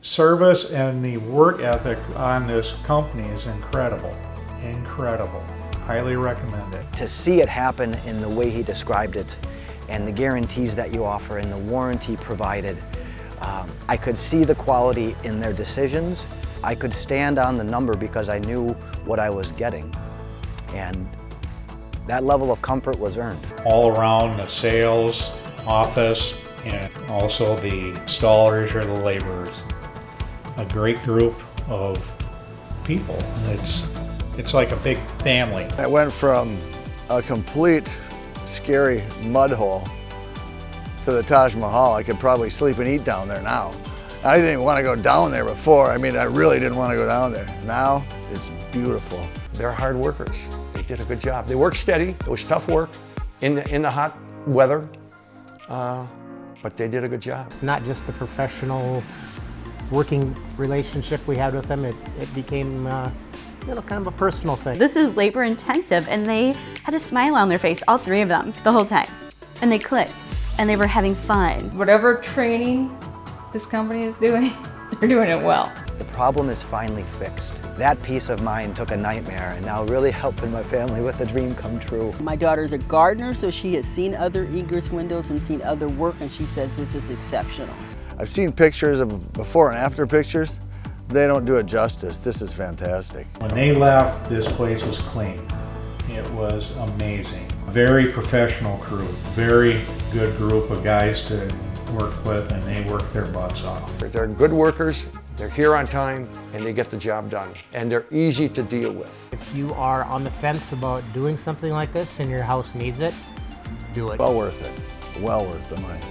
service and the work ethic on this company is incredible. Incredible. Highly recommend it. To see it happen in the way he described it, and the guarantees that you offer and the warranty provided, I could see the quality in their decisions. I could stand on the number because I knew what I was getting. And that level of comfort was earned. All around the sales, office, and also the installers or the laborers. A great group of people. It's like a big family. I went from a complete scary mud hole to the Taj Mahal. I could probably sleep and eat down there now. I didn't even want to go down there before. I mean, I really didn't want to go down there. Now, it's beautiful. They're hard workers. They did a good job. They worked steady. It was tough work in the hot weather, but they did a good job. It's not just a professional working relationship we had with them. It became kind of a personal thing. This is labor intensive, and they had a smile on their face, all three of them, the whole time. And they clicked, and they were having fun. Whatever training this company is doing, they're doing it well. The problem is finally fixed. That peace of mind took a nightmare, and now really helping my family with the dream come true. My daughter's a gardener, so she has seen other egress windows and seen other work, and she says this is exceptional. I've seen pictures of before and after pictures. They don't do it justice. This is fantastic. When they left, this place was clean. It was amazing. Very professional crew, very good group of guys to work with, and they work their butts off. They're good workers, they're here on time, and they get the job done. And they're easy to deal with. If you are on the fence about doing something like this and your house needs it, do it. Well worth it. Well worth the money.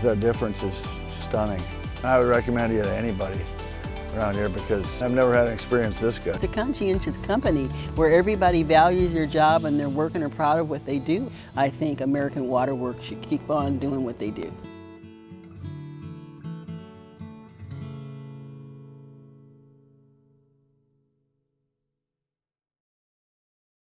The difference is stunning. I would recommend it to anybody around here because I've never had an experience this good. It's a conscientious company where everybody values their job and they're working and are proud of what they do. I think American Waterworks should keep on doing what they do.